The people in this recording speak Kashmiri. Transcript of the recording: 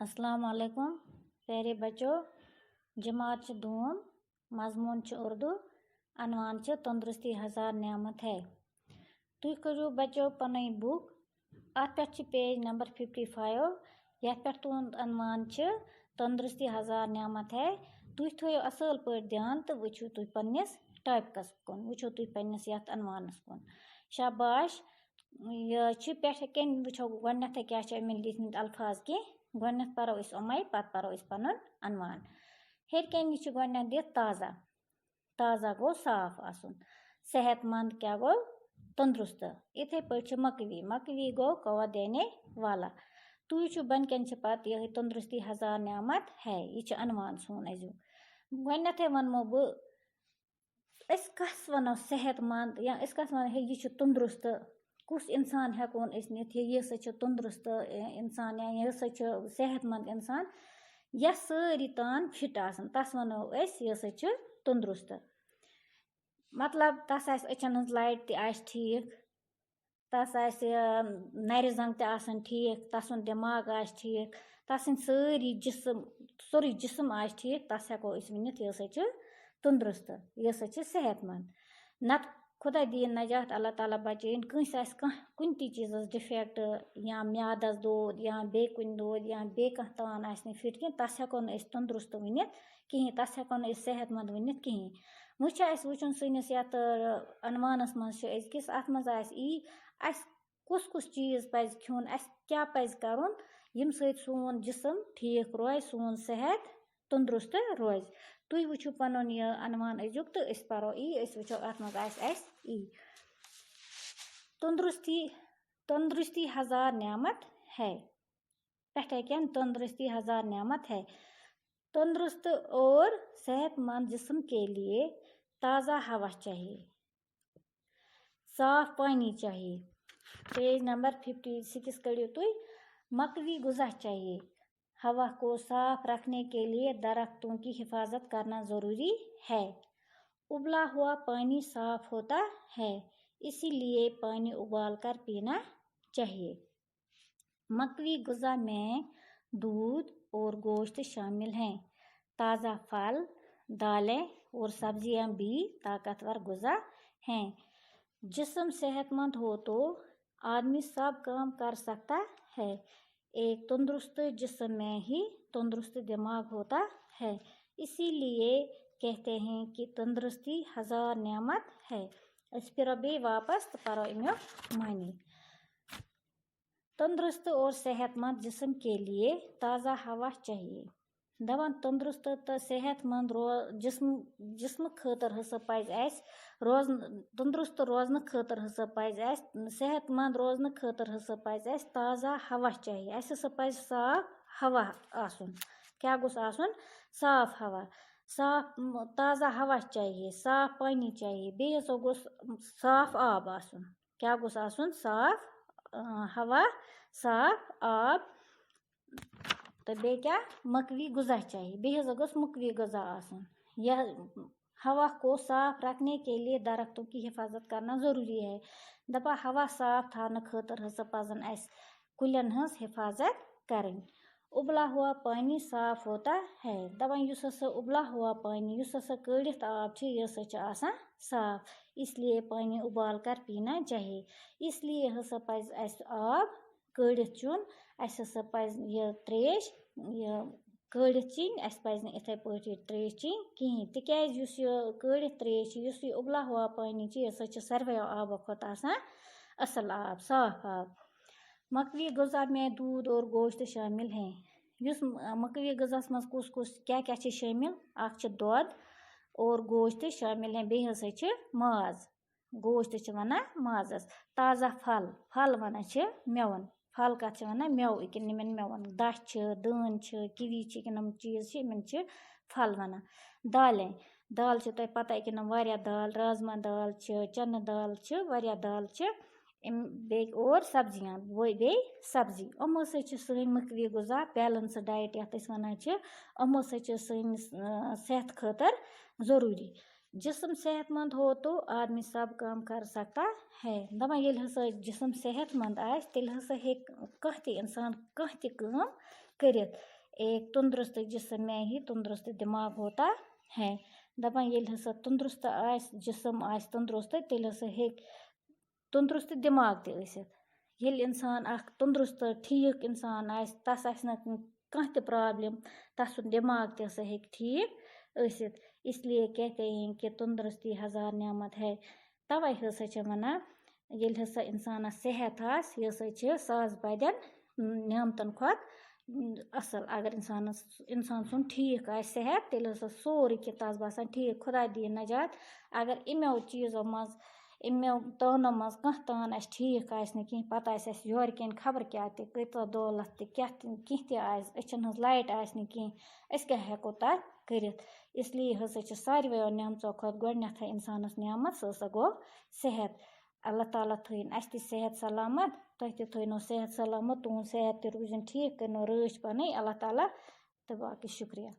अस्सलाम वालेकुम प्यारे बच्चों। जमात दूम, मजमून उर्दू, अनवान तंदुरुस्ती हजार नियामत है। तुम करो बच्चों पन बुक अत पे पेज नंबर 55 यथ पे तुंद अनवान तंदुरुस्ती हजार नियामत है। तुम थो असल पे ध्यान तो वो तुम पन्नस टॉपिकस कुन वो तुम पन्नस यथ अनवानस कुन। शाबाश ये पे कन वो गथ क्या लिखमत अल्फाज की गथ परो अमे पत परो पन अनवान। हेर कन गथ दित ताज़ा, ताज़ा गो साफ आसुन, सेहतमंद क्या गो तंदुरुस्त। इथे पे मकवी, मकवी गो कवा देने वाला। तुझ बन कन पत यह तंदुरुस्ती हजार नियामत है, ये अनवान सोन अजो। गथे वनमो बस कस वनो सेहतमंद या कस वन है ये तंदुरुस्त। कुस इंसान हेकोन नित ये सह तंदुरुस्त इंसान या ये सह सेहतमंद इंसान या सारी तान फिट आसन तस वनो ये सह तंदुरुस्त। मतलब तस अचन हज लाइट तस ठीक, तस नर जंग तन ठीक, तसन दिमाग ठीक, तसन सारी जिसम सोरी जिसम आ ठीक, तस हेको वनित ये सह तंदुरुस्त, ये सह सेहतमंद। नत खुदा दीन नजात अल्लाह ताला बचन कंस कुन चीज़ डिफेक्ट या म्यादस दोद या बे कुन दोद या बे तान आसने फिट कह तस हेको तंदुरुस्त वनित कहें, तस हेको सेहतमंद वनित कहें। वो सनिस ये अनवानस मज अत मज कुस कुस चीज़ पज खुन, क्या पज करुन यम सत सोन जिसम ठीक रोज, सोन सेहत तंदुरुस्त रोज। तुम वो पन यह अनवान अजुक तो परो वो अत मज तंदुरुस्ती, तंदुरुस्ती हजार नियामत है। पे क्या तंदुरुस्ती हजार नियामत है। तंदुरुस्त और सेहतमंद जिस्म के लिए ताज़ा हवा चाहिए, साफ पानी चाहिए। पेज नंबर 56 करियो तुम। मकवी गुज़ा चाहिए, हवा को साफ रखने के लिए दरख्तों की हिफाजत करना ज़रूरी है। उबला हुआ पानी साफ होता है, इसीलिए पानी उबाल कर पीना चाहिए। मकवी गुज़ा में दूध और गोश्त शामिल हैं। ताज़ा फल, दालें और सब्जियां भी ताकतवर गुज़ा हैं। जिस्म सेहतमंद हो तो आदमी सब काम कर सकता है। एक तंदुरुस्त जिस्म में ही तंदुरुस्त दिमाग होता है। इसीलिए कहते हैं कि तंदुरुस्ती हजार नियामत है। फिर बे वापस परो मानी। तंदुरुस्त और सेहतमंद जिस्म के लिए ताज़ा हवा चाहिए। दवन तंदुरुस्त तो सेहतमंद जिस्म खतर हसा पज रोज तंदुरुस्त रोजन खतर हसा पज सेहतमंद रोजन खतर हसा पज ताज़ा हवा चाहिए। हसा पज साफ हवा आसुन। क्या गुस आसुन? साफ हवा, साफ ताज़ा हवा चाहिए, साफ पानी चाहिए, बे हसा गुस साफ आब आसुन। क्या गुस आसुन? साफ हवा, साफ आब, तो बे क्या मकवी गुज़ा चाहिए, बे गस मकवी गुज़ा आसन। यह हवा को साफ रखने के लिए दरख्तों की हिफाजत करना ज़रूरी है। दपा हवा साफ थाने खतर हसा पजन कुलन हंस हिफाजत करें। उबला हुआ पानी साफ होता है। दपन युस हसा उबला हुआ पानी युस हसा कड़ित आब यह आसान साफ, इसलिए पानी उबाल कर पीना चाहिए। इसलिए हसा पज आब कड़ित चुन, हसा पज यह त्रेश यह कड़ित चीन, पज इथे पे त्रेश चीन कहें। तिकाज युस यह कड़ित त्रेश युस यह उबला हुआ पानी यह सारवे आबो खत आसान असल आब, साफ आब। मकवी गुज़ा में दूध और गोश्त शामिल हैं। युस मकवी गुज़ास मज कुस कुस क्या क्या शामिल? अख दूध और गोश्त शामिल हैं। बे हसा माज, गोश्त वना माजस। ताज़ा फल, फल वना मेवन, फल कत वना मेव इकन मेवन। दच दान किवी नम चीज़ इन फल वना। दालें, दाल तुम पता इकन वारिया दाल, राजमा दाल चना दाल वारिया दाल और सब्जियां बे सब्जी अमो सन मकवी गुज़ा बैलेंस डाइट यथ वन अमो सनिस सेहत खतर ज़रूरी। जिस्म सेहतमंद हो तो आदमी सब काम कर सकता है। दपा ये हसा जिस्म सेहतमंद तेल हसा कह इंसान कह काम کرت. ایک تندرست جسم میں ہی تندرست دماغ ہوتا ہے. دپان ییٚلہِ ہسا تندرست آسہِ جسم آسہِ تندرست تیٚلہِ ہسا ہیٚکہِ تندرست دماغ تہِ ٲسِتھ. ییٚلہِ اِنسان اکھ تندرست ٹھیٖک اِنسان آسہِ تس آسہِ نہٕ کانٛہہ تہِ پرابلم تس سُنٛد دماغ تہِ ہسا ہیٚکہِ ٹھیٖک ٲسِتھ. اس لیے کہتے ہیں کہ تندرستی ہزار نعمت ہے. توے ہسا چھِ ونان ییٚلہِ ہسا اِنسانس صحت آسہِ یہِ ہسا چھِ ساس بدٮ۪ن نعمتن کھۄتہٕ اصل. اگر انسان سُنٛد ٹھیٖک آسہِ صحت تیٚلہِ ہسا سورُے کینٛہہ تس باسان ٹھیٖک. خۄدا دِیِن نجات. اگر یِمو چیٖزو منٛز یِمو تانو منٛز کانٛہہ تان اَسہِ ٹھیٖک آسہِ نہٕ کینٛہہ پتہٕ آسہِ اَسہِ یورٕ کٮ۪ن خبر کیٛاہ تہِ کۭژاہ دولت تہِ کینٛہہ تہِ آسہِ أچھن ہٕنٛز لایٹ آسہِ نہٕ کینٛہہ أسۍ کیٛاہ ہٮ۪کو تتھ کٔرِتھ. اسلیے ہسا چھِ ساروٕیو نعمژو کھۄتہٕ گۄڈٕنٮ۪تھٕے اِنسانس نعمت سُہ ہسا گوٚو صحت. اللہ تعالیٰ تھٲیِن اَسہِ تہِ صحت سلامت تۄہہِ تہِ تھٲینو صحت سلامت تُہُنٛد صحت تہِ روٗزِن ٹھیٖک کٔرنو رٲچھ پنٕنۍ اللہ تعالیٰ تہٕ باقٕے شُکریہ.